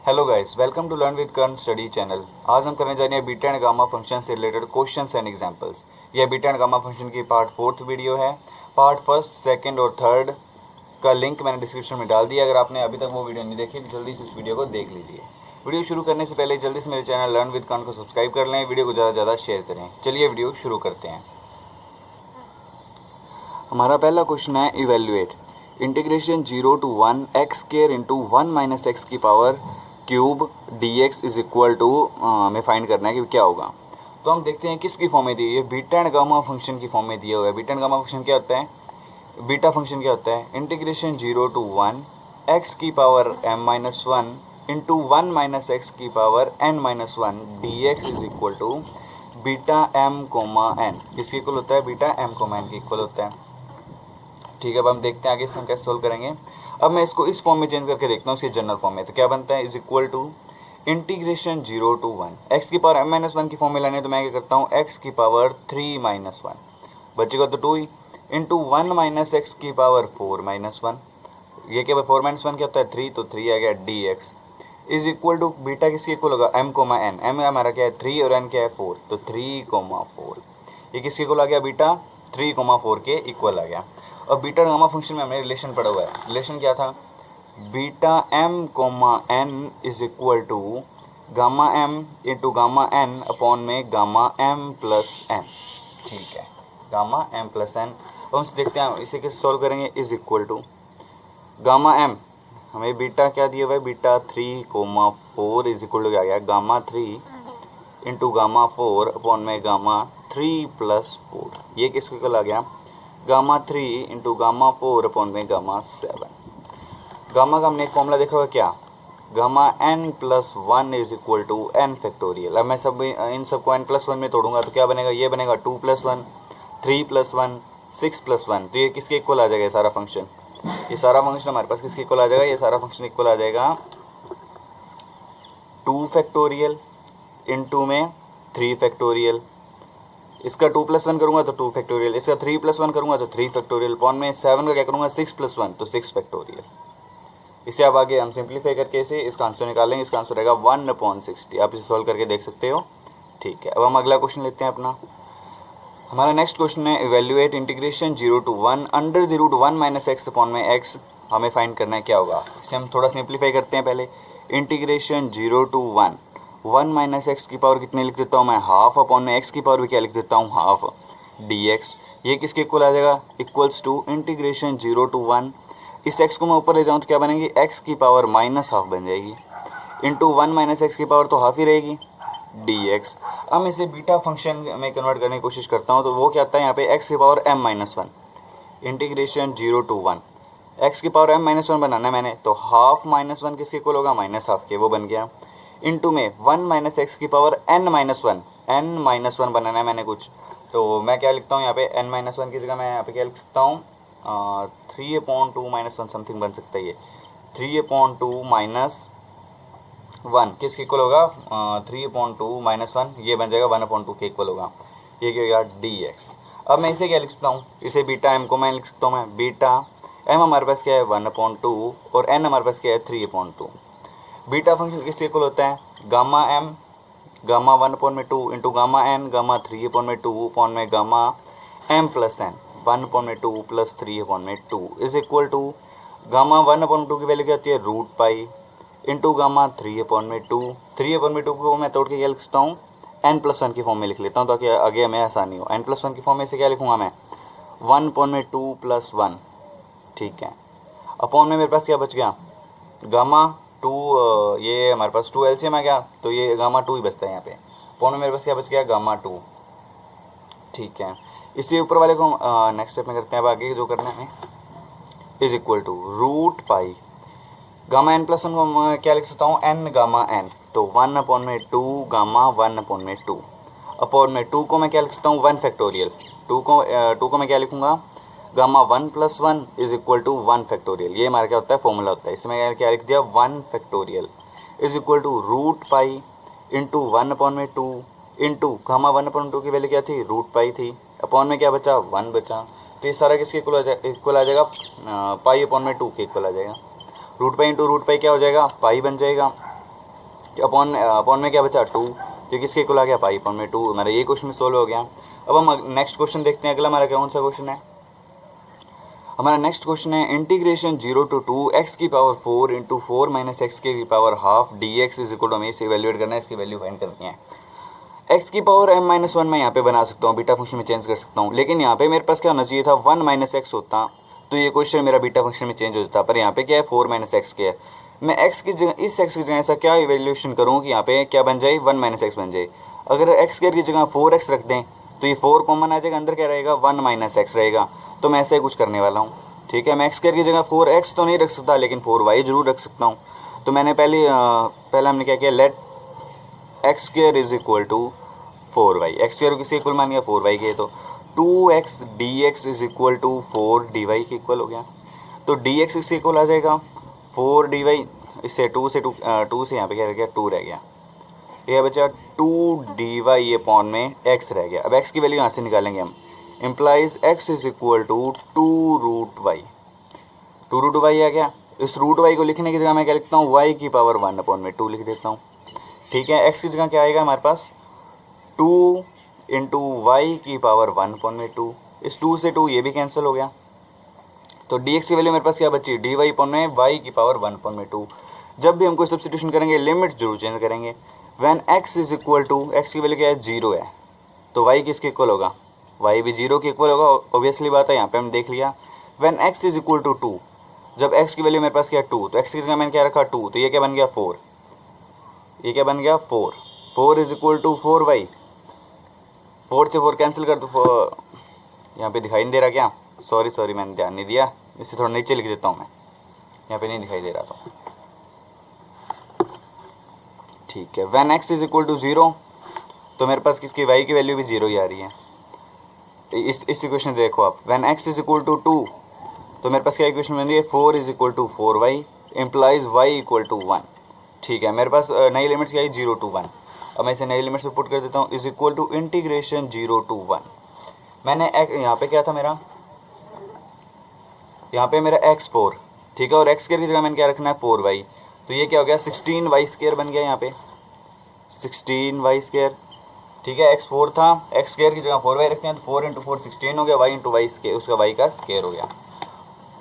Hello guys, welcome to learn with Karn study channel. आज हम करने जा रहे हैं बीटा एंड गामा फंक्शन से रिलेटेड क्वेश्चंस एंड एग्जांपल्स। यह बीटा एंड गामा फंक्शन की पार्ट 4 वीडियो है। पार्ट 1, 2 और 3 का लिंक मैंने डिस्क्रिप्शन में डाल दिया। अगर आपने अभी तक वो वीडियो नहीं देखी तो जल्दी से उस वीडियो को देख लीजिए। वीडियो शुरू करने से पहले जल्दी से मेरे चैनल लर्न विद कर्ण को सब्सक्राइब कर लें, वीडियो को ज़्यादा से ज़्यादा शेयर करें। चलिए वीडियो शुरू करते हैं। हमारा पहला क्वेश्चन है evaluate integration 0 to 1 x square into 1 minus x की power cube d x is equal to, हमें फाइंड करना है कि क्या होगा। तो हम देखते हैं किसकी फॉर्म में दी है, बीटा एंड गामा फंक्शन की फॉर्म में दिया हुआ है। बीटा एंड गामा फंक्शन क्या होता है, बीटा फंक्शन क्या होता है, इंटीग्रेशन 0 to 1 x की power m minus 1 into 1 minus x की power n minus 1 d x is equal to beta m comma n। किसके इक्वल होता है, बीटा m कोमा n के इक्वल होता है। ठीक है, अब हम देखते हैं आगे इससे हम कैसे सोल्व करेंगे। अब मैं इसको इस फॉर्म में चेंज करके देखता हूँ, इसकी जनरल फॉर्म में। तो क्या बनता है, is equal to integration 0 to 1 x की पावर m माइनस 1 की फॉर्म में लाने है। तो मैं क्या करता हूँ, एक्स की पावर 3 माइनस 1 बचेगा तो 2 ही इंटू 1 माइनस एक्स की पावर 4 माइनस 1। ये क्या 4 माइनस 1 क्या होता है, 3, तो 3 आ गया d x is equal to beta किसके इक्वल होगा, m कोमा n। m हमारा क्या है 3 और n क्या है 4, तो 3,4। ये किसके इक्वल आ गया, बीटा 3,4 के इक्वल आ गया। और बीटा गामा फंक्शन में हमने रिलेशन पढ़ा हुआ है। रिलेशन क्या था, beta m comma n is equal to gamma m into gamma n upon में गामा m प्लस n। ठीक है, गामा m प्लस n। अब हम देखते हैं इसे कैसे सॉल्व करेंगे। Is equal to gamma m, हमें बीटा क्या दिया हुआ है, बीटा 3,4 इज इक्वल टू क्या गया, गामा 3 इंटू गामा 4 अपॉन में गामा 3 प्लस 4। ये किसके इक्वल आ गया, गामा 3 इंटू गामा 4 अपॉन में गामा 7। गामा का हमने एक फॉर्मूला देखा हुआ क्या, gamma n plus 1 is equal to n factorial. अब मैं सब इन सबको n प्लस 1 में तोड़ूंगा तो क्या बनेगा, ये बनेगा 2 प्लस 1, 3 प्लस 1, 6 प्लस 1। तो ये किसके इक्वल आ जाएगा, ये सारा फंक्शन, ये सारा फंक्शन हमारे पास किसके इक्वल आ जाएगा, ये सारा फंक्शन इक्वल आ जाएगा 2 फैक्टोरियल इंटू में 3 फैक्टोरियल। इसका 2 प्लस 1 करूँगा तो 2 फैक्टोरियल, इसका 3 प्लस 1 करूँगा तो 3 फैक्टोरियल, अपॉन में 7 का क्या करूँगा 6 प्लस 1 तो 6 फैक्टोरियल। इसे अब आगे हम सिंप्लीफाई करके इसे इसका आंसर निकालेंगे। इसका आंसर रहेगा 1/60। आप इसे सॉल्व करके देख सकते हो। ठीक है, अब हम अगला क्वेश्चन लेते हैं अपना। हमारा नेक्स्ट क्वेश्चन है evaluate integration 0 to 1 under the root 1 minus x upon में एक्स। हमें फाइंड करना है क्या होगा। इसे हम थोड़ा सिंप्लीफाई करते हैं पहले। इंटीग्रेशन 0 to 1 माइनस एक्स की पावर कितने लिख देता हूँ मैं, हाफ अपॉन में एक्स की पावर भी क्या लिख देता हूँ, हाफ डी एक्स। ये किसके इक्वल आ जाएगा, इक्वल्स टू इंटीग्रेशन 0 to 1, इस एक्स को मैं ऊपर ले जाऊँ तो क्या बनेगी, एक्स की पावर माइनस हाफ बन जाएगी, इंटू 1 माइनस एक्स की पावर तो हाफ ही रहेगी, डी एक्स। अब मैं इसे बीटा फंक्शन में कन्वर्ट करने की कोशिश करता हूँ। तो वो क्या आता है यहाँ पे, एक्स की power m minus 1 integration 0 to 1 x की पावर m माइनस 1 बनाना है मैंने, तो हाफ माइनस 1 किसके इक्वल होगा, माइनस हाफ के, वो बन गया। इंटू में 1 माइनस एक्स की पावर n माइनस 1 बनाना है मैंने कुछ। तो मैं क्या लिखता हूँ यहाँ पे, n माइनस 1 की जगह मैं यहाँ पे क्या लिख सकता हूँ, 3/2 माइनस 1 समथिंग बन सकता है। ये 3/2 माइनस 1 किसके इक्वल होगा, 3/2 माइनस 1, ये बन जाएगा 1/2 के इक्वल होगा। ये क्या होगा, डी एक्स। अब मैं इसे क्या लिख सकता हूँ, इसे बीटा m को मैं लिख सकता हूँ मैं, बीटा m हमारे पास क्या है 1/2 और n हमारे पास क्या है 3/2। बीटा फंक्शन किसके इक्वल होता है, gamma m gamma 1/2 into gamma n gamma 3/2 upon में gamma m plus n 1/2 plus 3/2 is equal to gamma 1/2 की वैल्यू क्या होती है, रूट पाई इंटू गामा 3/2 को मैं तोड़ के क्या लिख सकता हूँ, n प्लस 1 की फॉर्म में लिख लेता हूँ ताकि आगे हमें आसानी हो। n प्लस 1 की फॉर्म में से क्या लिखूँगा मैं, 1/2 प्लस 1। ठीक है, अपॉन में मेरे पास क्या बच गया, गामा 2, ये हमारे पास 2 एलसीएम आ गया तो ये गामा 2 ही बचता है यहाँ पे। अपॉन में मेरे पास क्या बच गया, गामा 2। ठीक है, इससे ऊपर वाले को नेक्स्ट स्टेप में करते हैं। अब आगे जो करना है, is equal to root pi gamma n plus 1 को मैं क्या लिख सकता हूँ, n गामा n, तो 1/2 गामा 1/2 अपॉन में 2 को मैं क्या लिख सकता हूँ, 1 फैक्टोरियल। 2 को मैं क्या लिखूँगा, gamma 1 plus 1 is equal to 1 factorial. ये हमारा क्या होता है, फॉर्मूला होता है। इसमें क्या लिख दिया, 1 factorial is equal to root pi into 1/2 into gamma 1/2 की वैल्यू क्या थी, रूट पाई थी, अपॉन में क्या बचा, 1 बचा। तो ये सारा किसके इक्वल आ जाएगा, पाई/2 के इक्वल आ जाएगा। Root pi into root pi क्या हो जाएगा, पाई बन जाएगा। अपॉन अपॉन में क्या बचा 2, तो किसके इक्वल आ गया पाई अपॉन में 2। हमारा ये क्वेश्चन सॉल्व हो गया। अब हम नेक्स्ट क्वेश्चन देखते हैं। अगला हमारा कौन सा क्वेश्चन है? हमारा नेक्स्ट क्वेश्चन है इंटीग्रेशन 0 to 2 x की पावर 4 इंटू 4 माइनस एक्स की power half d x is equal to, हमें इसे इवेल्युएट करना है, इसकी वैल्यू फाइंड करनी है। x की पावर m-1 मैं यहाँ पे बना सकता हूँ, बीटा फंक्शन में चेंज कर सकता हूँ, लेकिन यहाँ पे मेरे पास क्या होना चाहिए था 1 माइनस एक्स होता तो ये क्वेश्चन मेरा बीटा फंक्शन में चेंज हो जाता। पर यहाँ पे क्या है 4 माइनस एक्स के है। मैं x की जगह इस x की जगह ऐसा क्या इवेल्यूशन करूँ कि यहाँ पे क्या बन जाए 1 माइनस एक्स बन जाए। अगर एक्स की जगह 4x रख दें तो ये 4 कॉमन आ जाएगा, अंदर क्या रहेगा 1 माइनस एक्स रहेगा। तो मैं ऐसा ही कुछ करने वाला हूँ, ठीक है। मैं एक्स की जगह 4x तो नहीं रख सकता, लेकिन 4y जरूर रख सकता हूँ। तो मैंने पहले हमने क्या किया, let x square is equal to 4y, x square किसी इक्वल मान लिया 4y के, तो 2x dx is equal to 4 dy के इक्वल हो गया। तो dx इसके इक्वल आ जाएगा 4 dy, इससे 2 से यहाँ पे क्या रह गया 2 रह गया, यह बचा 2 dy अपॉन में x रह गया। अब x की वैल्यू यहाँ से निकालेंगे हम, implies x is equal to 2 root y, 2 root y आ गया। इस रूट वाई को लिखने की जगह मैं क्या लिखता हूँ y की पावर 1 अपॉन में 2 लिख देता हूँ, ठीक है। x की जगह क्या आएगा हमारे पास 2 इंटू वाई की पावर 1 अपॉन में 2, इस 2 से 2 ये भी कैंसिल हो गया। तो dx की वैल्यू मेरे पास क्या बची dy अपॉन में y की पावर 1 अपॉन में 2। जब भी हम कोई सब्स्टिट्यूशन करेंगे लिमिट जरूर चेंज करेंगे। When x is equal to, x की वैल्यू क्या है 0 है, तो y किसके इक्वल होगा, y भी 0 के इक्वल होगा, ऑब्वियसली बात है, यहाँ पे हम देख लिया। When x is equal to 2, जब x की वैल्यू मेरे पास क्या है 2, तो x की जगह मैंने क्या रखा 2, तो ये क्या बन गया 4, ये क्या बन गया 4, 4 इज इक्वल टू 4y, 4 से 4 कैंसिल कर दो, यहाँ पे दिखाई नहीं दे रहा क्या, सॉरी मैंने ध्यान नहीं दिया, इससे थोड़ा नीचे लिख देता हूँ मैं, यहाँ पे नहीं दिखाई दे रहा था, ठीक है। When x is equal to 0, तो मेरे पास किसकी y की वैल्यू भी 0 ही आ रही है। इस इक्वेशन देखो आप, when x is equal to 2, तो मेरे पास क्या इक्वेशन बन रही है 4 is equal to 4y implies y equal to 1, ठीक है। मेरे पास नई लिमिट्स क्या है 0 टू 1, अब मैं इसे नई लिमिट्स में पुट कर देता हूँ, is equal to integration 0 to 1। मैंने यहाँ पे क्या था मेरा, यहाँ पे मेरा x4, ठीक है, और x स्क्वायर की जगह मैंने क्या रखना है 4y, तो ये क्या हो गया 16y स्क्वायर बन गया, यहाँ पे 16y स्क्वायर, ठीक है। x4 था, x स्क्वायर की जगह 4y रखते हैं, तो 4 इंटू 4 16 हो गया, y इंटू वाई स्क्वायर, उसका y का स्क्वायर हो गया।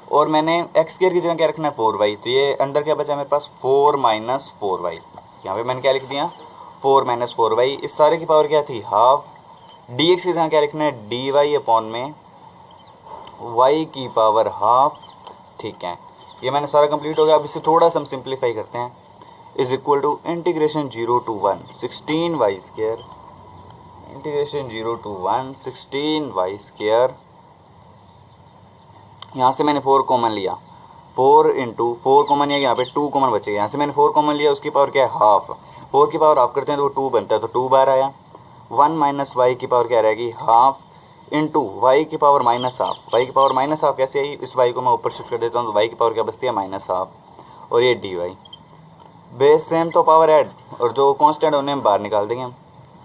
और मैंने x स्क्वायर की जगह क्या रखना है 4y, तो ये अंदर क्या बचा मेरे पास 4 माइनस 4y, यहाँ पे मैंने क्या लिख दिया 4 माइनस 4y, इस सारे की पावर क्या थी हाफ, dx की जगह क्या लिखना है dy अपॉन में y की पावर हाफ, ठीक है। ये मैंने सारा कंप्लीट हो गया। अब इसे थोड़ा सा हम सिंप्लीफाई करते हैं, is equal to integration 0 to 1 16y square, integration 0 to 1 16y square, यहाँ से मैंने 4 कॉमन लिया, 4 इंटू 4 कॉमन लिया, यहाँ पे 2 कॉमन बचेगा, यहाँ से मैंने 4 कॉमन लिया, उसकी पावर क्या है हाफ, 4 की पावर हाफ करते हैं तो 2 बनता है, तो 2 बार आया। 1 माइनस वाई की पावर क्या रहेगी हाफ इंटू वाई की पावर माइनस हाफ, वाई की पावर माइनस हाफ कैसे आई, इस वाई को मैं ऊपर शिफ्ट कर देता हूँ, तो वाई की पावर क्या बचती है माइनस हाफ, और ये डी वाई बेस सेम तो पावर ऐड, और जो कांस्टेंट है उन्हें हम बाहर निकाल देंगे।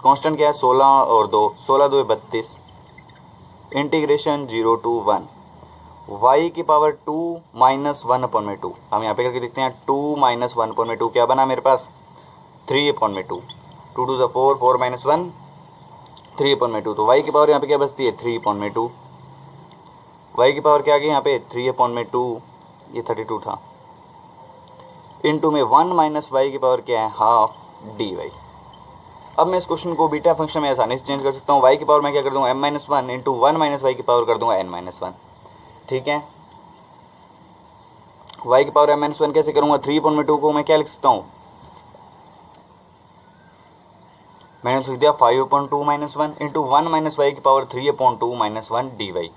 कांस्टेंट क्या है 16 और 2, 16 2 32, इंटीग्रेशन 0 टू 1 y की पावर 2 माइनस 1 अपॉन में 2, हम यहाँ पे करके देखते हैं 2 माइनस 1 अपॉन में 2 क्या बना मेरे पास 3 अपॉन में 2, 2 2 4 4 माइनस 1 3 अपॉन में 2, तो y की पावर यहाँ पे क्या बचती है 3 अपॉन में 2, y की पावर क्या आ गई यहाँ पे 3 अपॉन में 2, ये 32 था, इनटू में 1 माइनस वाई की पावर क्या है हाफ डी वाई। अब मैं इस क्वेश्चन को बीटा फंक्शन में आसानी से चेंज कर सकता हूँ, y की पावर मैं क्या कर दूँगा m-1 इंटू 1 माइनस वाई की पावर कर दूँगा n-1, ठीक है। y की पावर m-1 कैसे करूँगा 3 अपॉन में 2 को मैं क्या लिख सकता हूँ, मैंने लिख दिया 5 upon 2 minus 1 into 1 minus y की power 3 upon 2 minus 1 d y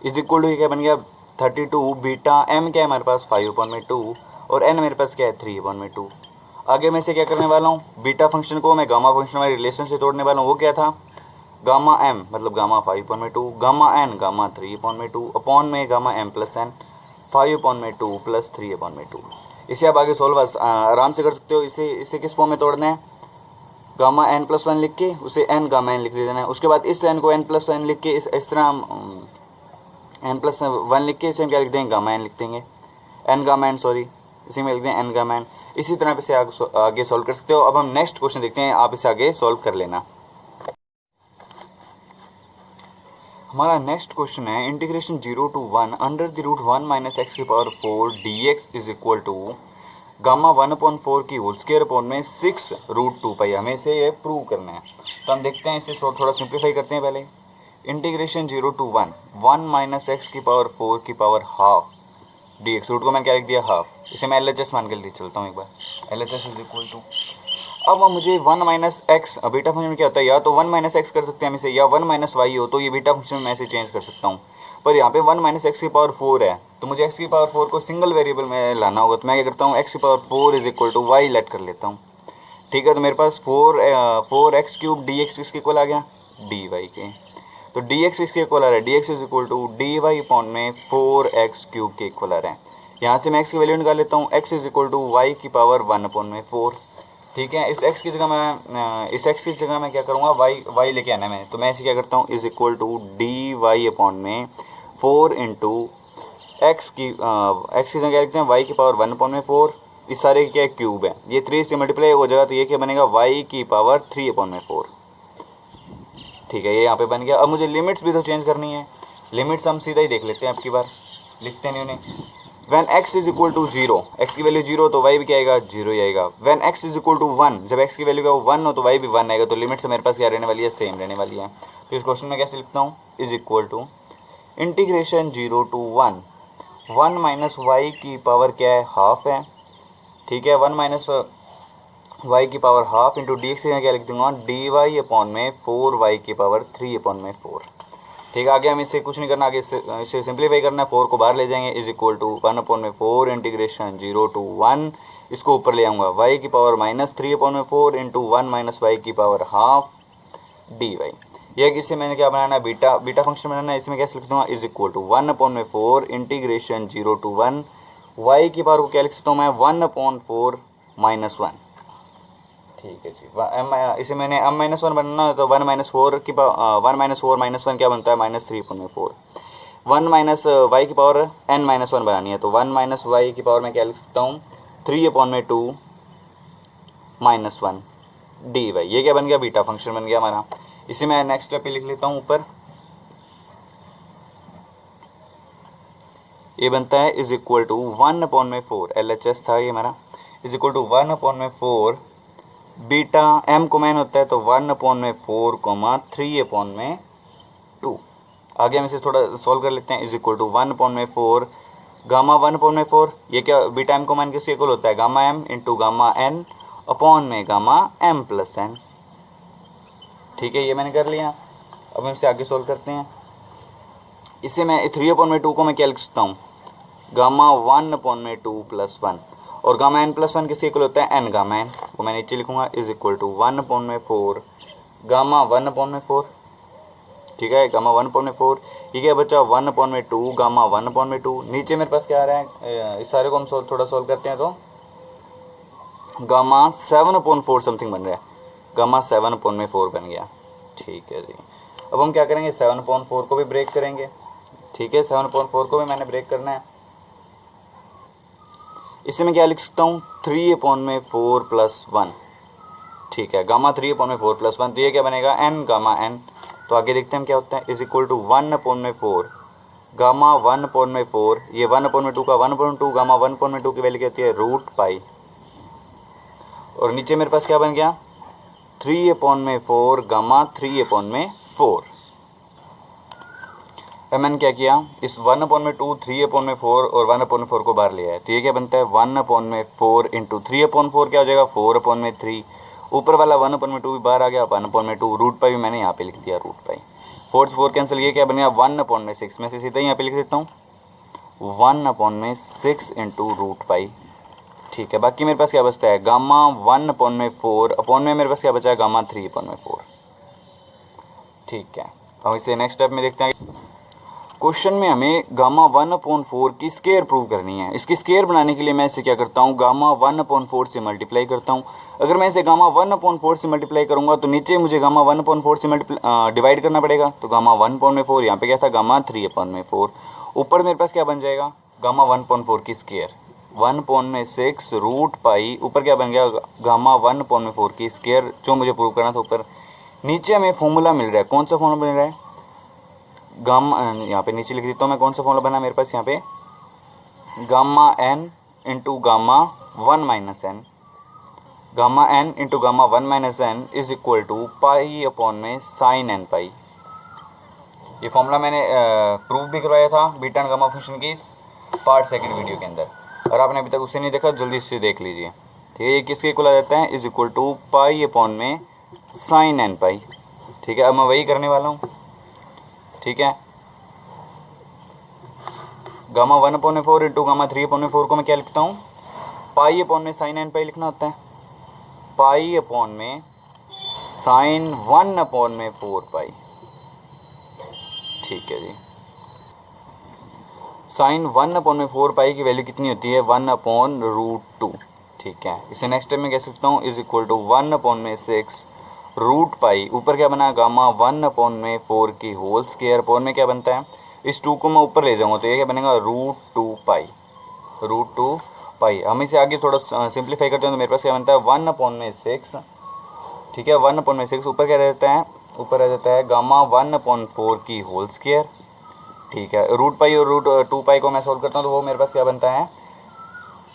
is equal to क्या बन गया 32 बीटा m क्या है हमारे पास 5 अपॉन में 2 और n मेरे पास क्या है 3 अपॉन में 2। आगे मैं इसे क्या करने वाला हूँ, बीटा फंक्शन को मैं गामा फंक्शन वाले रिलेशन से तोड़ने वाला हूँ। वो क्या था गामा m मतलब गामा 5 अपॉन में 2, गामा n गामा 3 अपॉन में 2 अपॉन में gamma m plus n 5 upon में 2 प्लस 3 अपॉन में 2। इसे आप आगे सोल्व आराम से कर सकते हो। इसे किस फॉर्म में तोड़ना है, गामा n प्लस 1 लिख के उसे n गामा n लिख देना है। उसके बाद इस n को n प्लस 1 लिख के इस तरह हम n प्लस 1 लिख के इसे हम क्या लिख देंगे गामा n लिख देंगे, n गामा n सॉरी इसी में लिखते हैं एन गामा एन। इसी तरह आप इसे आगे सॉल्व कर सकते हो। अब हम नेक्स्ट क्वेश्चन देखते हैं, आप इसे आगे सॉल्व कर लेना। हमारा नेक्स्ट क्वेश्चन है integration 0 to 1 under the root 1 minus x की power 4 dx is equal to gamma 1/4 की होल स्क्वायर अपॉन में 6 रूट 2 पाई। हमें इसे ये प्रूव करना है, तो हम देखते हैं इसे थोड़ा सिंप्लीफाई करते हैं। पहले इंटीग्रेशन 0 to 1 माइनस एक्स की पावर 4 की पावर हाफ dx, रूट को मैंने क्या लिख दिया हाफ, इसे मैं LHS मान के ले चलता हूँ एक बार। LHS इज इक्वल टू, अब मुझे 1 माइनस एक्स, बीटा फंक्शन में क्या होता है, या तो 1 माइनस एक्स कर सकते हैं हम इसे, या 1 माइनस वाई हो तो ये बीटा फंक्शन में मैं इसे चेंज कर सकता हूँ। पर यहाँ पे 1 माइनस एक्स की पावर 4 है, तो मुझे एक्स की पावर 4 को सिंगल वेरिएबल में लाना होगा। तो मैं क्या करता हूँ, एक्स की power 4 is equal to y let कर लेता हूँ। ठीक है, तो मेरे पास 4x क्यूब डी एक्स किसके इक्वल आ गया, डी वाई के। तो डी एक्स किसके इक्वल आ रहा है, d x is equal to d y upon में 4x क्यूब के इक्वल आ रहा है। यहाँ से मैं एक्स की वैल्यू निकाल लेता हूँ, x is equal to y की पावर 1 अपॉन में 4। ठीक है, इस एक्स की जगह मैं क्या करूँगा, वाई लेके आना है मैं, तो मैं इसे क्या करता हूँ, is equal to d y upon में 4 इंटू एक्स की जगह क्या लिखते हैं, वाई की पावर 1 अपॉन में 4। इस सारे क्या क्यूब है, ये 3 से मल्टीप्लाई हो जाएगा, तो ये क्या बनेगा, वाई की पावर 3 अपॉन में 4। ठीक है, ये यहाँ पे बन गया। अब मुझे लिमिट्स भी तो चेंज करनी है, लिमिट्स हम सीधा ही देख लेते हैं, अब की बार लिखते नहीं उन्हें। When x is equal to 0, x की वैल्यू 0 तो वाई भी क्या आएगा, 0 ही आएगा। When x is equal to 1, जब एक्स की वैल्यू क्या 1 हो तो वाई भी 1 आएगा। तो लिमिट से मेरे पास क्या रहने वाली है, सेम रहने वाली है। तो इस क्वेश्चन में कैसे लिखता हूँ, is equal to integration 0 to 1 minus y की पावर क्या है, हाफ है। ठीक है, 1 माइनस वाई की power half into d x क्या लिख दूंगा, डी वाई अपॉन में 4 वाई की पावर 3 अपॉन में 4। ठीक है, आगे हम इससे कुछ नहीं करना, आगे इसे सिंप्लीफाई करना है, 4 को बाहर ले जाएंगे, इज इक्वल टू 1 अपॉन में 4 इंटीग्रेशन 0 to 1, इसको ऊपर ले आऊँगा, वाई की पावर माइनस 3 अपॉन में 4 इंटू 1 माइनस वाई की पावर हाफ डी वाई। यह किससे मैंने क्या बनाना है, बीटा फंक्शन बनाना है। इसमें कैसे लिख दूँगा, इज इक्वल टू 1 अपॉन में 4 इंटीग्रेशन 0 to 1, वाई की पावर को क्या लिख सकता हूँ मैं, 1 अपॉन 4 माइनस 1। ठीक है जी, इसे मैंने m माइनस 1 बनना है, तो 1 माइनस 4 1 माइनस 4 माइनस 1 क्या बनता है, माइनस 3 अपॉन में 4। 1 माइनस वाई की पावर n माइनस 1 बनानी है, तो 1 माइनस वाई की पावर में क्या लिख सकता हूँ, 3 अपॉन में 2 माइनस 1 डी वाई। ये क्या बन गया, बीटा फंक्शन बन गया हमारा। इसी में नेक्स्ट स्टेप पे लिख लेता हूँ ऊपर, ये बनता है इज इक्वल टू 1 अपॉन में 4, LHS था ये हमारा, इज इक्वल टू 1 अपॉन में 4 बीटा m को मैन होता है, तो 1 अपॉन में 4 3 अपॉन में 2। आगे हम इसे थोड़ा सॉल्व कर लेते हैं, इज इक्वल टू 1 अपॉन में 4 गामा 1 अपॉन में 4, ये क्या बीटा m को मैन किसके इक्वल होता है, gamma m into gamma n upon में गामा m प्लस n। ठीक है, ये मैंने कर लिया। अब हम इसे आगे सॉल्व करते हैं। इसे मैं 3 अपॉन में 2 को मैं क्या लिख सकता हूँ, गामा 1 अपॉन में 2 प्लस 1, और गामा n प्लस 1 किसके इक्वल होता है, n गामा n को मैं नीचे लिखूंगा, इज इक्वल टू 1 अपॉन में 4 गामा 1 अपॉन में 4। ठीक है, गामा 1 अपॉन में 4, ये क्या बचा, 1 अपॉन में 2 गामा 1 अपॉन में 2। नीचे मेरे पास क्या आ रहा है, इस सारे को हम थोड़ा सॉल्व करते हैं, तो गामा 7 अपॉन 4 समथिंग बन रहा है, गामा 7 अपॉन में 4 बन गया। ठीक है जी, अब हम क्या करेंगे, 7 अपॉन 4 को भी ब्रेक करेंगे। ठीक है, 7 अपॉन 4 को भी मैंने ब्रेक करना है। इसे मैं क्या लिख सकता हूँ, 3 अपॉन में 4 प्लस 1। ठीक है, गामा 3 अपॉन में 4 प्लस 1, तो ये क्या बनेगा, n गामा n। तो आगे देखते हैं हम क्या होता है, इज इक्वल टू 1 अपॉन में 4 गामा 1 अपॉन में 4, ये 1 अपॉन में 2 का 1 अपॉन 2 गामा 1 अपॉन में 2 की वैल्यू क्या होती है, रूट पाई। और नीचे मेरे पास क्या बन गया, 3 अपॉन में 4 गामा 3 अपॉन में 4। अब मैंने क्या किया, इस 1 अपॉन में 2 3 अपॉन में 4 और 1 अपॉन में 4 को बाहर लिया है, तो ये क्या बनता है, 1 अपॉन में 4 इंटू 3 अपॉन 4 क्या हो जाएगा, 4 अपॉन में 3। ऊपर वाला 1 अपॉन में 2 भी बाहर आ गया, 1 अपॉन में 2 रूट पाई भी मैंने यहाँ पे लिख दिया, रूट पाई। 4 से 4 कैंसिल, ये क्या बन गया, 1 अपॉन में 6। मैं से सीधा यहाँ पे लिख देता हूँ, 1 अपॉन में 6 इंटू रूट पाई। ठीक है, बाकी मेरे पास क्या बचता है, गामा 1 अपॉन में 4 अपॉन में मेरे पास क्या बचा है, गामा 3 अपॉन में 4। ठीक है, अब इसे नेक्स्ट स्टेप में देखते हैं। क्वेश्चन में हमें गामा 1 अपॉन 4 की स्केयर प्रूव करनी है। इसकी स्केयर बनाने के लिए मैं इसे क्या करता हूँ, गामा 1 अपॉन 4 से मल्टीप्लाई करता हूँ। अगर मैं इसे गामा 1 अपॉन 4 से मल्टीप्लाई करूँगा तो नीचे मुझे गामा 1 अपॉन 4 से डिवाइड करना पड़ेगा, तो गामा 1 अपॉन में 4, यहाँ पे क्या था, गामा 3 अपॉन में 4। ऊपर मेरे पास क्या बन जाएगा, गामा 1 अपॉन 4 की स्केयर। 1/6 रूट पाई, ऊपर क्या बन गया गामा 1/4 की स्क्वायर, जो मुझे प्रूव करना था ऊपर। नीचे हमें फॉर्मूला मिल रहा है, कौन सा फॉर्मूला मिल रहा है, गामा, यहाँ पे नीचे लिख देता हूँ मैं कौन सा फॉर्मूला बना मेरे पास यहाँ पे, gamma n into gamma 1 minus n, gamma n into gamma 1 minus n is equal to pi upon में साइन एन पाई। ये फॉर्मूला मैंने प्रूव भी करवाया था बीटा एंड गामा फंक्शन की पार्ट सेकंड वीडियो के अंदर, और आपने अभी तक उसे नहीं देखा जल्दी से देख लीजिए। ठीक है, ये किसके इक्वल आ जाता है, is equal to pi upon में साइन एन पाई। ठीक है, अब मैं वही करने वाला हूँ। ठीक है, गामा 1/4 इंटू गामा 3/4 को मैं क्या लिखता हूँ, पाई अपॉन में साइन एन पाई लिखना होता है, पाई अपॉन में साइन 1/4 पाई। ठीक है जी, साइन 1/4 पाई की वैल्यू कितनी होती है, 1/√2। ठीक है, इसे नेक्स्ट स्टेप में कह सकता हूँ is equal to 1/6 root pi, ऊपर क्या बना गामा 1/4 की होल स्क्वायर, अपॉन में क्या बनता है, इस 2 को मैं ऊपर ले जाऊँगा तो ये क्या बनेगा √2 पाई, √2 पाई। हम इसे आगे थोड़ा सिंप्लीफाई करते हैं तो मेरे पास क्या बनता है 1/6। ठीक है, 1/6 ऊपर क्या रहता है, ऊपर आ जाता है गामा 1/4 की होल स्क्वायर। ठीक है, रूट पाई और √2 पाई को मैं सोल्व करता हूँ तो वो मेरे पास क्या बनता है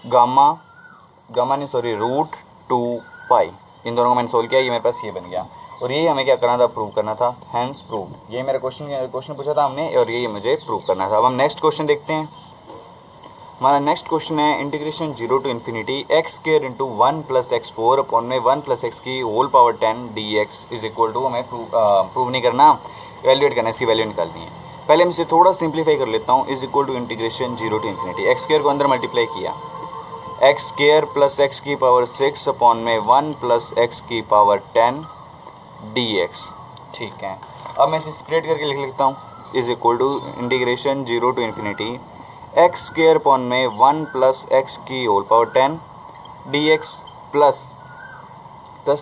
√2 पाई। इन दोनों को मैंने सोल्व किया, ये मेरे पास ये बन गया, और यही हमें क्या करना था, प्रूव करना था, हैंस प्रूव। ये मेरा क्वेश्चन पूछा था हमने और यही मुझे प्रूव करना था। अब हम नेक्स्ट क्वेश्चन देखते हैं। हमारा नेक्स्ट क्वेश्चन है integration 0 to infinity x² into 1 + x4 upon में 1 + x की whole power 10 dx is equal to, हमें प्रूव नहीं करना, वैल्यूएट करना, इसकी वैल्यू निकालनी है। पहले मैं इसे थोड़ा सिंप्लीफाई कर लेता हूँ, is equal to integration 0 to infinity, x² को अंदर मल्टीप्लाई किया, x² + x की पावर 6 अपॉन में 1 + x की पावर 10 dx। ठीक है, अब मैं इसे सेपरेट करके लिख लेता हूँ, is equal to integration 0 to infinity x² upon में 1 + x की whole power 10 dx plus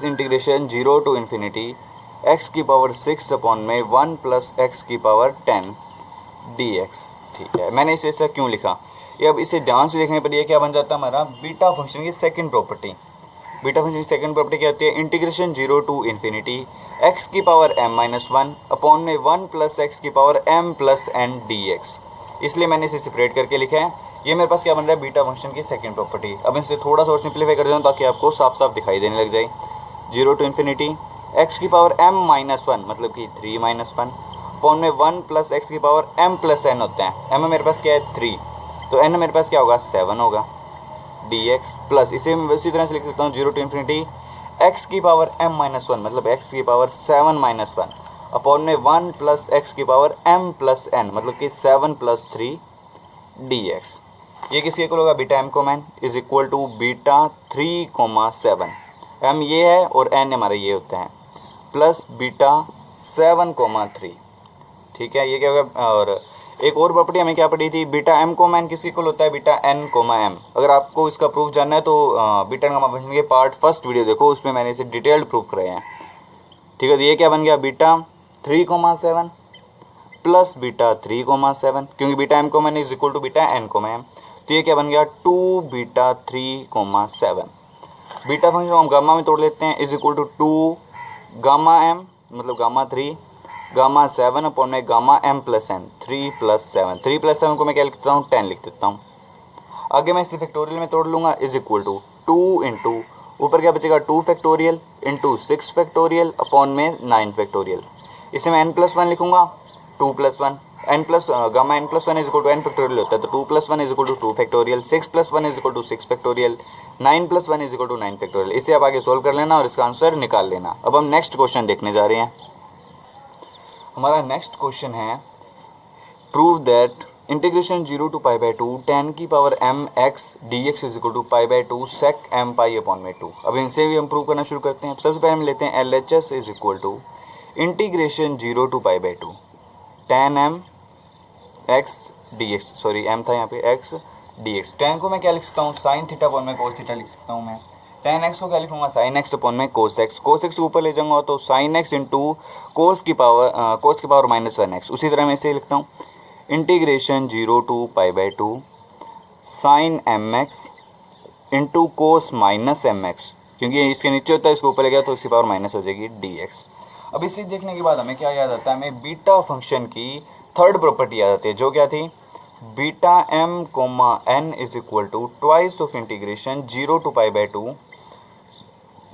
integration 0 to infinity x की पावर 6 अपॉन में 1 + x की पावर 10 dx। ठीक है, मैंने इसे ऐसा क्यों लिखा, ये अब इसे ध्यान से देखने पर ये क्या बन जाता है हमारा बीटा फंक्शन की सेकंड प्रॉपर्टी। बीटा फंक्शन की सेकंड प्रॉपर्टी क्या होती है, इंटीग्रेशन 0 टू इन्फिनिटी x की पावर m-1 अपॉन में 1 + x की पावर m+n dx। इसलिए मैंने इसे सेपरेट करके लिखा है। ये मेरे पास क्या बन रहा है बीटा फंक्शन की सेकंड प्रॉपर्टी। अब इसे थोड़ा सा और सिंप्लीफाई कर देता हूँ ताकि आपको साफ साफ दिखाई देने लग जाए। 0 टू इन्फिनिटी x की पावर m-1 मतलब कि 3-1 अपॉन में 1 + x की पावर m+n होता है। m मेरे पास क्या है 3, तो n मेरे पास क्या होगा 7 होगा dx प्लस, इसे मैं उसी तरह से लिख सकता हूँ 0 टू इन्फिनिटी x की पावर m-1 मतलब x की पावर 7-1 अपॉन में 1 + x की पावर m+n मतलब कि 7 + 3 dx। ये किसी इक्वल होगा beta m, is equal to beta 3,7, m ये है और n हमारा ये होता है, प्लस बीटा 7,3। ठीक है, ये क्या होगा। और एक और प्रॉपर्टी हमें क्या पड़ी थी, बीटा m, किसके इक्वल होता है बीटा n, m। अगर आपको इसका प्रूफ जानना है तो बीटा गामा फंक्शन के पार्ट फर्स्ट वीडियो देखो, उसमें मैंने इसे डिटेल्ड प्रूफ कराया है। ठीक है, तो ये क्या बन गया बीटा 3,7 प्लस बीटा 3,7, क्योंकि beta m, is equal to beta n, m। तो ये क्या बन गया 2 बीटा 3,7। बीटा फंक्शन हम गामा में तोड़ लेते हैं, is equal to 2 gamma m मतलब गामा 3 गामा 7 अपॉन में गामा m+n 3 + 7। 3 + 7 को मैं क्या लिख देता हूँ 10 लिख देता हूँ। आगे मैं इसे फैक्टोरियल में तोड़ लूँगा, इज इक्वल टू 2 इंटू ऊपर क्या बचेगा 2 फैक्टोरियल इंटू 6 फैक्टोरियल अपॉन में 9 फैक्टोरियल। इसे मैं n+1 लिखूँगा 2 + 1 n plus gamma n+1 is equal to n factorial होता है, तो 2 + 1 is equal to 2 factorial, 6 + 1 is equal to 6 factorial, 9 + 1 is equal to 9 factorial. इसे आप आगे सोल्व कर लेना और इसका आंसर निकाल लेना। अब हम नेक्स्ट क्वेश्चन देखने जा रहे हैं। हमारा नेक्स्ट क्वेश्चन है prove that integration 0 to π/2 tan की power mx dx is equal to π/2 sec m pi upon में 2। अब इनसे भी हम प्रूव करना शुरू करते हैं। सबसे पहले हम लेते हैं LHS is equal to integration 0 to π/2 tan m x dx, sorry m था यहाँ पे x dx। tan को मैं क्या लिख सकता हूँ sin थीटा अपॉन में cos थीटा लिख सकता हूँ मैं। tan x को क्या लिखूंगा sin x अपॉन में cos x। cos x ऊपर ले जाऊंगा तो sin x इंटू cos की पावर -1x। उसी तरह मैं इसे लिखता हूँ integration 0 to π/2 sine m x into cos minus m x, क्योंकि इसके नीचे होता है इसको ऊपर ले गया तो इसकी पावर माइनस हो जाएगी डी एक्स। अब इसे देखने के बाद हमें क्या याद आता है, हमें बीटा फंक्शन की थर्ड प्रॉपर्टी याद आती है, जो क्या थी, beta m comma n is equal to twice of integration 0 to π/2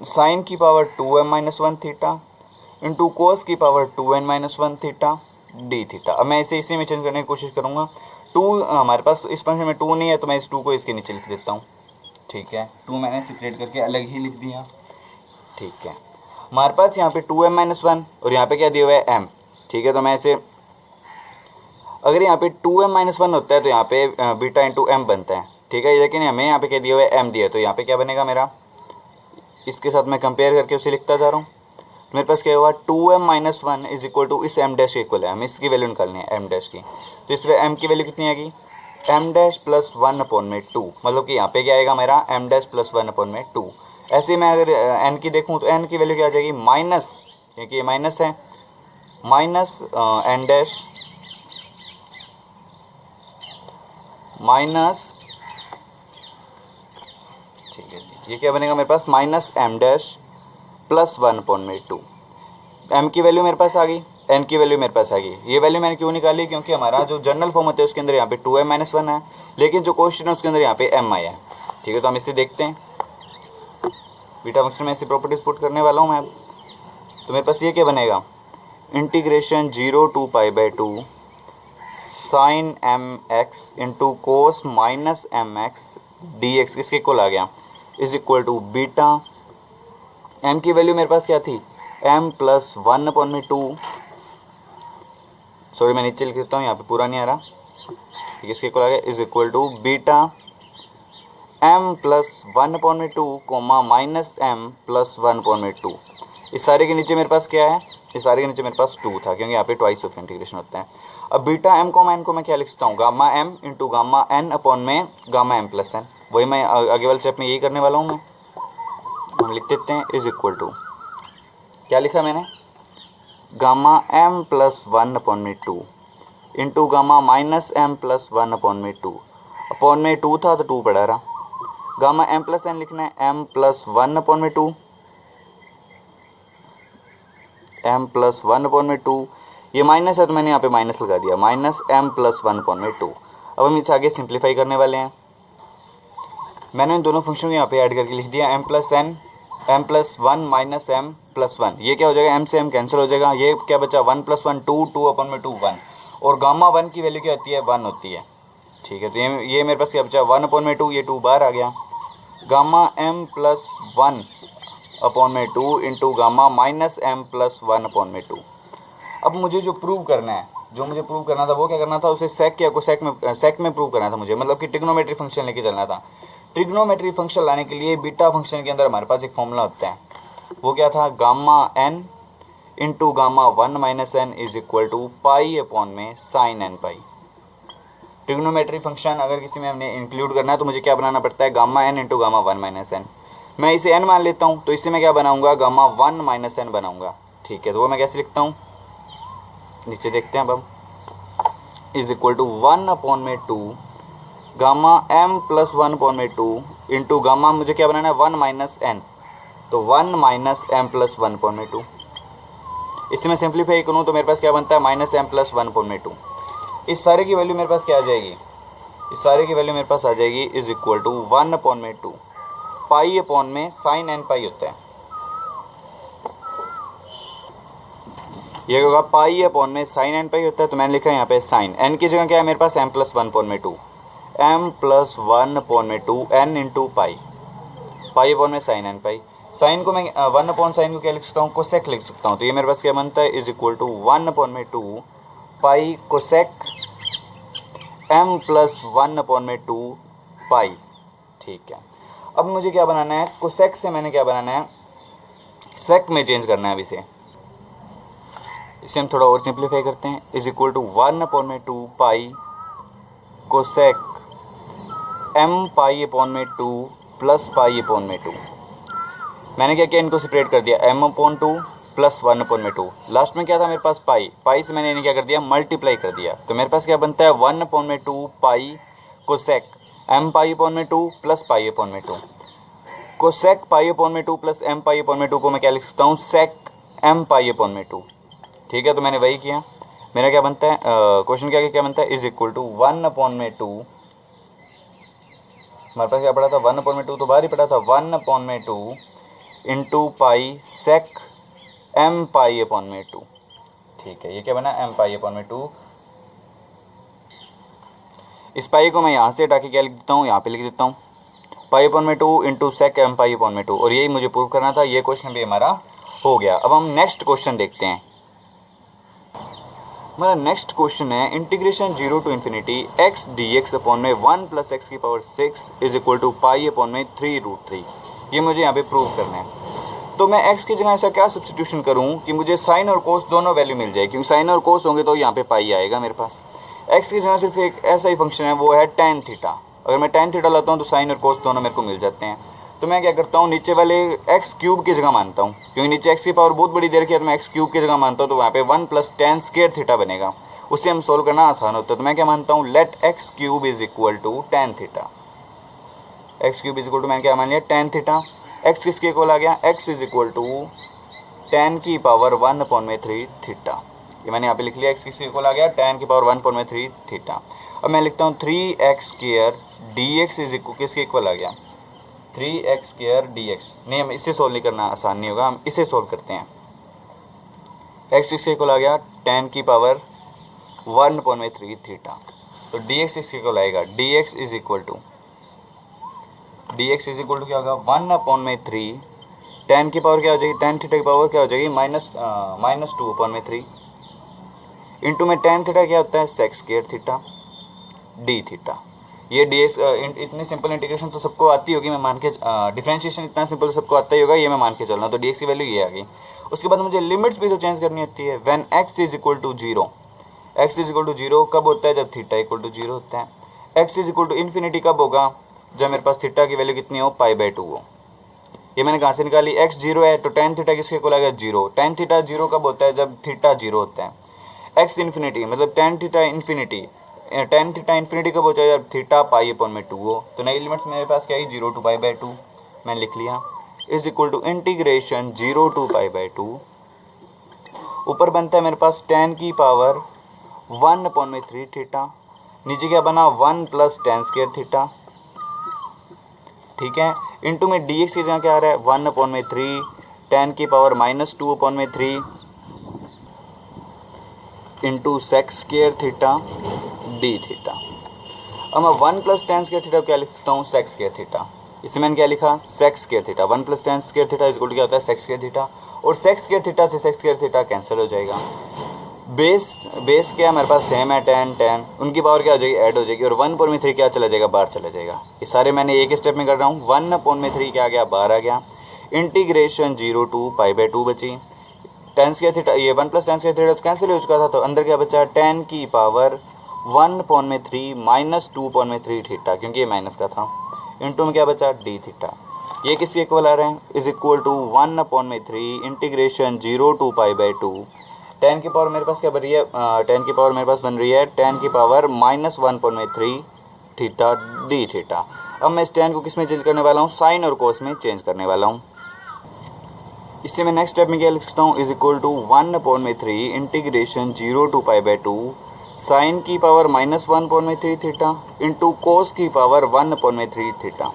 sine की power 2m-1 theta into cos की power 2n-1 theta d theta. अब मैं इसे इसी में चेंज करने की कोशिश करूँगा। 2 हमारे पास इस फंक्शन में 2 नहीं है तो मैं इस 2 को इसके नीचे लिख देता हूँ। ठीक है, 2 मैंने सेपरेट करके अलग ही लिख दिया। ठीक है, हमारे पास यहाँ पे 2m-1 और यहाँ पे क्या दिया हुआ है m। ठीक है, तो मैं इसे अगर यहाँ पे 2m-1 होता है तो यहाँ पे बीटा इंटू एम बनता है। ठीक है, लेकिन हमें यहाँ पे क्या दिया हुआ है m दिया, तो यहाँ पे क्या बनेगा मेरा, इसके साथ मैं कंपेयर करके उसे लिखता जा रहा हूँ। तो मेरे पास क्या हुआ, 2m-1 इज इक्वल टू इस m डैश इक्वल है, हमें इसकी वैल्यू निकालनी है m डैश की। तो इसमें m की वैल्यू कितनी आएगी, m डैश प्लस 1/2, मतलब कि यहाँ पे क्या आएगा मेरा m डैश प्लस 1/2। ऐसे मैं अगर n की देखूँ तो n की वैल्यू क्या आ जाएगी, माइनस, क्योंकि ये माइनस है, माइनस n डैश माइनस, ठीक है जी, ये क्या बनेगा मेरे पास, minus m dash plus 1/2। m की वैल्यू मेरे पास आ गई, n की वैल्यू मेरे पास आ गई। ये वैल्यू मैंने क्यों निकाली, क्योंकि हमारा जो जनरल फॉर्म होता है उसके अंदर यहाँ पे 2m-1 है, लेकिन जो क्वेश्चन है उसके अंदर यहाँ पे m आया है। ठीक है, तो हम इसे देखते हैं, बीटा फंक्शन में ऐसी प्रॉपर्टीज पुट करने वाला हूँ मैं। तो मेरे पास ये क्या बनेगा, integration 0 to π/2 sine m x into cos minus m x d x, किसके इक्वल आ गया, is equal to beta, m की वैल्यू मेरे पास क्या थी, m प्लस 1/2, सॉरी मैं नीचे लिख देता हूँ, यहाँ पे पूरा नहीं आ रहा। ठीक है, इसके इक्वल आ गया, is equal to beta m plus 1/2 comma minus m plus 1/2। इस सारे के नीचे मेरे पास क्या है, इस सारे के नीचे मेरे पास 2 था, क्योंकि यहाँ पे ट्वाइस ऑफ इंटीग्रेशन होता है। अब बीटा m कोमा n को मैं क्या लिख सकता हूँ, gamma m into gamma n upon में गामा m प्लस n। वही मैं आगे वाले स्टेप में यही करने वाला हूँ मैं। हम लिख देते हैं इज इक्वल टू, क्या लिखा मैंने, gamma m plus 1/2 into gamma minus m plus 1/2। Upon में 2 था तो 2 पड़ा रहा, गामा m प्लस n लिखना है, m प्लस 1/2, m प्लस 1/2, ये माइनस है तो मैंने यहाँ पे माइनस लगा दिया, माइनस m प्लस 1/2। अब हम इसे आगे सिंप्लीफाई करने वाले हैं। मैंने इन दोनों फंक्शन को यहाँ पे ऐड करके लिख दिया, m plus n, m plus 1 minus m plus 1। ये क्या हो जाएगा, m से m कैंसिल हो जाएगा, ये क्या बचा, 1 प्लस 1 2, 2/2 1, और गामा 1 की वैल्यू क्या होती है, 1 होती है। ठीक है, तो ये मेरे पास क्या बचा, 1/2, ये 2 बाहर आ गया, gamma m plus 1/2 into gamma minus m plus 1/2। अब मुझे जो प्रूव करना है, जो मुझे प्रूव करना था वो क्या करना था, उसे सेक या सेक में प्रूव करना था मुझे, मतलब कि ट्रिग्नोमेट्री फंक्शन लेके चलना था। ट्रिग्नोमेट्री फंक्शन लाने के लिए बीटा फंक्शन के अंदर हमारे पास एक फॉर्मूला होता है, वो क्या था, gamma n into gamma 1 minus n is equal to pi upon में sine n pi. Trigonometry function अगर किसी में हमने इंक्लूड करना है तो मुझे क्या बनाना पड़ता है, gamma n into gamma 1 minus n। मैं इसे n मान लेता हूँ तो इससे मैं क्या बनाऊँगा, गामा 1 माइनस n बनाऊँगा। ठीक है, तो वो मैं कैसे लिखता हूँ, नीचे देखते हैं अब हम, is equal to 1/2 gamma m plus 1/2 into gamma मुझे क्या बनाना है, 1 माइनस n, तो 1 माइनस m प्लस 1/2। इससे मैं सिंप्लीफाई करूँ तो मेरे पास क्या बनता है, माइनस m प्लस 1/2। इस सारे की वैल्यू मेरे पास क्या आ जाएगी, इस सारे की वैल्यू मेरे पास आ जाएगी is equal to 1/2 pi upon में साइन n पाई होता है। ये होगा पाई अपॉन में साइन n पाई होता है, तो मैंने लिखा है यहाँ पे साइन n की जगह क्या है मेरे पास, m plus 1/2, m plus 1/2 n into pi, पाई अपॉन में साइन n पाई। साइन को मैं 1/sin को क्या लिख सकता हूँ, कोसेक लिख सकता हूँ। तो ये मेरे पास क्या बनता है, is equal to 1/2 pi cosec m plus 1/2 pi. ठीक है, अब मुझे क्या बनाना है, कोसेक से मैंने क्या बनाना है, सेक में चेंज करना है। अब इसे हम थोड़ा और सिंप्लीफाई करते हैं, is equal to 1/2 pi cosec m pi upon में 2 प्लस पाई अपॉन में 2। मैंने क्या किया, इनको सेपरेट कर दिया, m/2 प्लस 1/2। लास्ट में क्या था मेरे पास, पाई, पाई से मैंने इन्हें क्या कर दिया, मल्टीप्लाई कर दिया। तो मेरे पास क्या बनता है, 1/2 pi cosec M pi upon में 2 प्लस पाई अपॉन में 2 को सेक पाई अपॉन में 2 प्लस एम पाई अपॉन में 2 को मैं क्या लिख सकता हूँ, सेक एम पाई अपॉन में 2। ठीक है, तो मैंने वही किया। मेरा क्या बनता है, क्वेश्चन क्या बनता है, इज इक्वल टू 1 अपॉन में 2, हमारे पास क्या पड़ा था 1 अपॉन में 2, तो बाहर ही पड़ा था 1 अपॉन में 2 इंटू पाई सेक एम पाई अपॉन में 2। ठीक है, ये क्या बना, एम पाई अपॉन में 2। इस पाई को मैं यहाँ से हटा के क्या लिख देता हूँ, यहाँ पे लिख देता हूँ पाई अपॉन में 2 into sec m pi upon में 2, और यही मुझे प्रूव करना था। ये क्वेश्चन भी हमारा हो गया। अब हम नेक्स्ट क्वेश्चन देखते हैं। हमारा नेक्स्ट क्वेश्चन है integration 0 to infinity x d x upon में 1 प्लस एक्स की power 6 is equal to pi upon में 3√3। ये मुझे यहाँ पे प्रूव करना है। तो मैं x की जगह ऐसा क्या सब्स्टिट्यूशन करूँ कि मुझे साइन और कोस दोनों वैल्यू मिल जाए, क्योंकि साइन और कोस होंगे तो यहाँ पे पाई आएगा मेरे पास। x की जगह सिर्फ एक ऐसा ही फंक्शन है, वो है tan थीटा। अगर मैं tan थीटा लाता हूँ तो साइन और कोस दोनों मेरे को मिल जाते हैं। तो मैं क्या करता हूँ, नीचे वाले एक्स क्यूब की जगह मानता हूँ, क्योंकि नीचे एक्स की पावर बहुत बड़ी देर की है, तो मैं एक्स क्यूब की जगह मानता हूँ, तो वहाँ पे 1 प्लस tan स्क्वायर थीटा बनेगा। उससे हम सोल्व करना आसान होता है। तो मैं क्या मानता हूँ, let x cube is equal to tan theta. X cube is equal to मैंने क्या मान लिया, tan थीटा। एक्स किसके इक्वल आ गया, एक्स इज इक्वल टू tan की पावर 1 अपॉन में 3 थीटा। ये मैंने यहाँ पे लिख लिया, एक्स किसके इक्वल आ गया, tan की पावर 1 अपॉन में 3 थीटा। अब मैं लिखता हूँ 3x square dx is equal, किसके इक्वल आ गया, 3x स्क्वायर dx। नहीं, हम इससे सोल्व नहीं करना, आसान नहीं होगा, हम इसे सोल्व करते हैं। x किसके इक्वल आ गया, tan की पावर 1 अपॉन में 3 थीटा। तो dx इसके इक्वल आएगा, dx इज इक्वल टू क्या होगा, 1 अपॉन में 3, tan की पावर क्या हो जाएगी, tan थीटा की पावर क्या हो जाएगी, माइनस 2 अपॉन में 3 इंटू में tan थीटा क्या होता है, sec square theta d theta. ये dx इतनी सिंपल इंटीग्रेशन तो सबको आती होगी, मैं मान के डिफरेंशिएशन इतना सिंपल सबको आता ही होगा, ये मैं मान के चल रहा हूँ। तो dx की वैल्यू ये आ गई। उसके बाद मुझे लिमिट्स भी तो चेंज करनी होती है। When x is equal to 0, x is equal to 0 कब होता है, जब थीटा इक्वल टू 0 होता है। x is equal to infinity कब होगा, जब मेरे पास थीटा की वैल्यू कितनी हो, π/2 हो। ये मैंने कहाँ से निकाली, x 0 है तो tan थीटा किसके इक्वल आ गया, 0। tan थीटा 0 कब होता है, जब थीटा 0 होता है। x इन्फिनिटी मतलब tan theta infinity, tan theta infinity कब हो जाए, जब थीटा पाई अपॉन में 2 हो। तो नई लिमिट्स मेरे पास क्या है, 0 टू π/2 मैंने लिख लिया, is equal to integration 0 to π/2। ऊपर बनता है मेरे पास tan की पावर 1 अपॉन में 3 थीटा, नीचे क्या बना 1 प्लस tan स्क्वायर थीटा। ठीक है, इंटू में dx की जगह क्या आ रहा है, 1 अपॉन में 3 tan की पावर -2 अपॉन में 3 into sec square theta d theta. अब मैं 1 प्लस tan स्क्वायर थीटा क्या लिखता हूँ, सेक स्क्वायर थीटा। इसे मैंने क्या लिखा, sec square theta. 1 plus tan square theta is equal to क्या होता है, सेक स्क्वायर थीटा। और सेक स्क्वायर थीटा से सेक स्क्वायर थीटा कैंसिल हो जाएगा। बेस क्या हमारे पास सेम है, tan उनकी पावर क्या हो जाएगी, ऐड हो जाएगी। और 1 अपॉन में 3 क्या चला जाएगा, बाहर चला जाएगा। ये सारे मैंने एक स्टेप में कर रहा हूँ। 1 अपॉन में 3 क्या आ गया, बाहर आ गया। इंटीग्रेशन 0 टू π/2 बची। tan स्क्वायर थीटा, ये 1 प्लस tan स्क्वायर थीटा तो कैंसिल हो चुका था, तो अंदर क्या बचा, tan की पावर 1 अपॉन में 3 -2 अपॉन में 3 थीटा, क्योंकि ये माइनस का था। इंटू में क्या बचा, डी थीटा। ये किसके इक्वल आ रहे हैं, इज इक्वल टू 1 अपॉन में 3 इंटीग्रेशन 0 टू π/2। tan की पावर मेरे पास क्या बन रही है, tan की पावर मेरे पास बन रही है tan की पावर -1 अपॉन में 3 थीटा डी थीटा। अब मैं इस tan को किस में चेंज करने वाला हूँ, साइन और कोस में चेंज करने वाला हूँ। इससे मैं नेक्स्ट स्टेप में क्या लिख सकता हूँ, इज इक्वल टू 1 अपॉन में 3 इंटीग्रेशन 0 टू π/2 साइन की पावर -1 अपॉन में 3 थीटा इंटू कोस की पावर 1 अपॉन में 3 थीटा।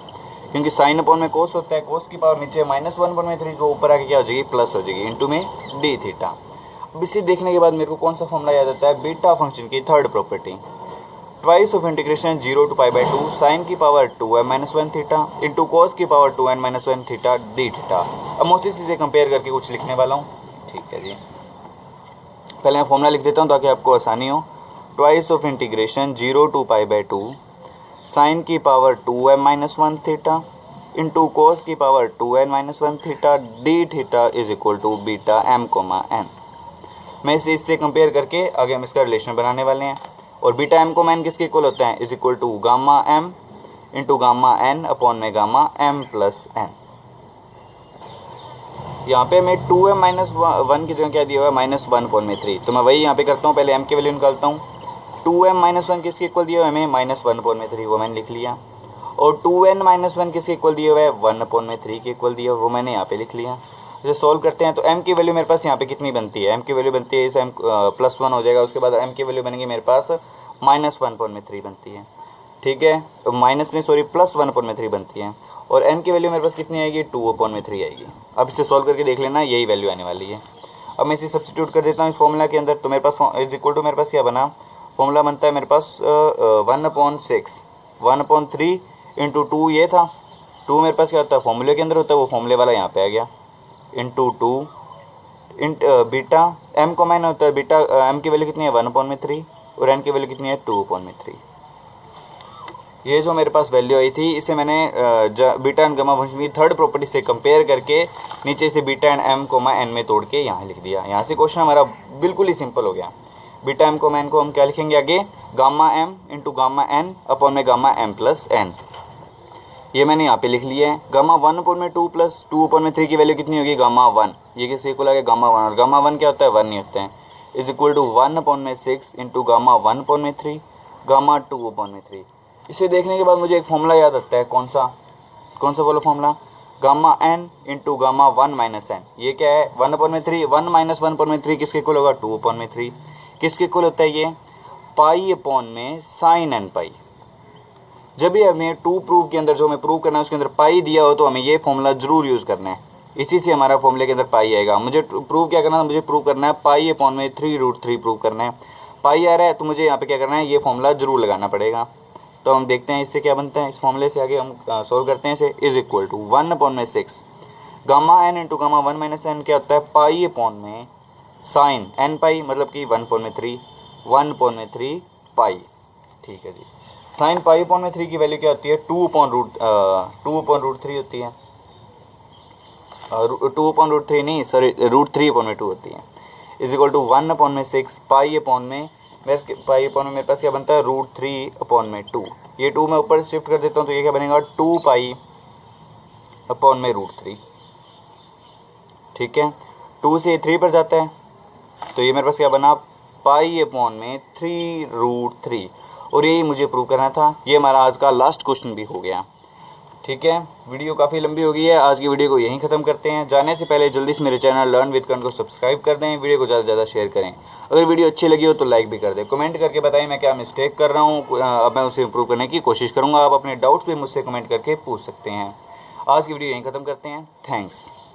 क्योंकि साइन अपॉन में कोस होता है, कोस की पावर नीचे -1 अपॉन में 3 जो ऊपर आके क्या हो जाएगी, प्लस हो जाएगी। इंटू में डी थीटा। अब इसे देखने के बाद मेरे को कौन सा फॉर्मूला याद आता है, बीटा फंक्शन की third property, twice of integration 0 to π/2 sine की power 2n-1 theta into cos की power 2n-1 theta d theta. अब मैं उसी से कंपेयर करके कुछ लिखने वाला हूँ। ठीक है जी, पहले मैं फॉर्मूला लिख देता हूँ ताकि आपको आसानी हो। Twice of integration 0 to π/2 sine की power 2m-1 theta into cos की power 2n-1 theta d theta is equal to beta m, n। मैं इसे इससे कंपेयर करके आगे हम इसका रिलेशन बनाने वाले हैं। और बीटा m, n किसके इक्वल होता है, is equal to gamma m into gamma n upon में गामा m प्लस n। यहाँ पे मैं 2m-1 की जगह क्या दिया हुआ है, -1 अपॉन में 3। तो मैं वही यहाँ पे करता हूँ, पहले m की वैल्यू निकालता हूँ। 2m-1 किसके इक्वल दिया हुआ है हमें, -1 अपॉन में 3, वो मैंने लिख लिया। और 2n-1 किसके इक्वल दिया हुआ है, 1/3 के इक्वल दिया हुआ, वो मैंने यहाँ पे लिख लिया। इसे सॉल्व करते हैं तो m की वैल्यू मेरे पास यहाँ पे कितनी बनती है, m की वैल्यू बनती है इस m +1 हो जाएगा, उसके बाद m की वैल्यू बनेगी मेरे पास -1/3 बनती है, ठीक है, +1/3 बनती है, और n की वैल्यू मेरे पास कितनी आएगी, 2/3 आएगी। अब इसे सॉल्व करके देख लेना, यही वैल्यू आने वाली है। अब मैं इसे सब्स्टिट्यूट कर देता हूँ इस फॉर्मूला के अंदर, तो मेरे पास इज इक्वल टू मेरे पास क्या बना, फॉर्मूला बनता है मेरे पास 1/6, 1/3 इंटू 2 ये था, 2 मेरे पास क्या होता है फॉर्मूले के अंदर होता है, वो फॉर्मूले वाला यहाँ पे आ गया, इंटू 2 बीटा m को मैंने होता है बीटा, m की वैल्यू कितनी है 1/3 और n की वैल्यू कितनी है 2/3। ये जो मेरे पास वैल्यू आई थी इसे मैंने बीटा एंड गामा फंक्शन की थर्ड प्रॉपर्टी से कंपेयर करके नीचे से बीटा एंड m को n में तोड़ के यहाँ लिख दिया। यहाँ से क्वेश्चन हमारा बिल्कुल ही सिंपल हो गया। बीटा m को n को हम क्या लिखेंगे आगे, gamma m into gamma n upon में गामा m प्लस n, ये मैंने यहाँ पे लिख लिया है। गामा 1/2 प्लस 2/3 की वैल्यू कितनी होगी, गामा 1, ये किसके इक्वल आ गया, गामा 1, और गामा 1 क्या होता है 1 नहीं होता है, is equal to 1/6 into gamma 1/3 gamma 2/3। इसे देखने के बाद मुझे एक फॉर्मूला याद आता है, कौन सा वाला formula, gamma n into gamma 1 minus n, ये क्या है 1/3, 1 माइनस 1/3 किसके इक्वल होगा 2/3, किसके इक्वल होता है ये, पाई अपॉन में साइन n पाई। जब भी हमें 2 प्रूफ के अंदर जो हमें प्रूव करना है उसके अंदर पाई दिया हो तो हमें ये फॉर्मूला जरूर यूज़ करना है, इसी से हमारा फॉर्मूले के अंदर पाई आएगा। मुझे प्रूव क्या करना है, मुझे प्रूव करना है पाई अपॉन में 3√3 प्रूव करना है, पाई आ रहा है तो मुझे यहाँ पे क्या करना है, ये फॉर्मूला जरूर लगाना पड़ेगा। तो हम देखते हैं इससे क्या बनता है, इस फॉर्मूले से आगे हम सॉल्व करते हैं इसे, is equal to 1/6 gamma n into gamma 1 minus n क्या होता है, पाई अपॉन में साइन n पाई, मतलब कि 1/3 पाई, ठीक है जी। साइन पाई अपॉन में 3 की वैल्यू क्या होती है, 2/√3 होती है, 2/√3 नहीं सॉरी √3/2 होती है, is equal to 1/6 pi upon में मेरे पास क्या बनता है, √3/2। ये 2 मैं ऊपर शिफ्ट कर देता हूँ तो ये क्या बनेगा 2 पाई अपॉन में √3, ठीक है, 2 से 3 पर जाता है तो ये मेरे पास क्या बना, पाई अपॉन में 3√3, और यही मुझे प्रूव करना था। ये हमारा आज का लास्ट क्वेश्चन भी हो गया, ठीक है। वीडियो काफ़ी लंबी हो गई है, आज की वीडियो को यहीं ख़त्म करते हैं। जाने से पहले जल्दी से मेरे चैनल लर्न विद कर्ण को सब्सक्राइब कर दें, वीडियो को ज़्यादा से ज़्यादा शेयर करें। अगर वीडियो अच्छी लगी हो तो लाइक भी कर दें, कमेंट करके बताएं मैं क्या मिस्टेक कर रहा हूँ, अब मैं उसे इम्प्रूव करने की कोशिश करूँगा। आप अपने डाउट्स भी मुझसे कमेंट करके पूछ सकते हैं। आज की वीडियो यहीं ख़त्म करते हैं, थैंक्स।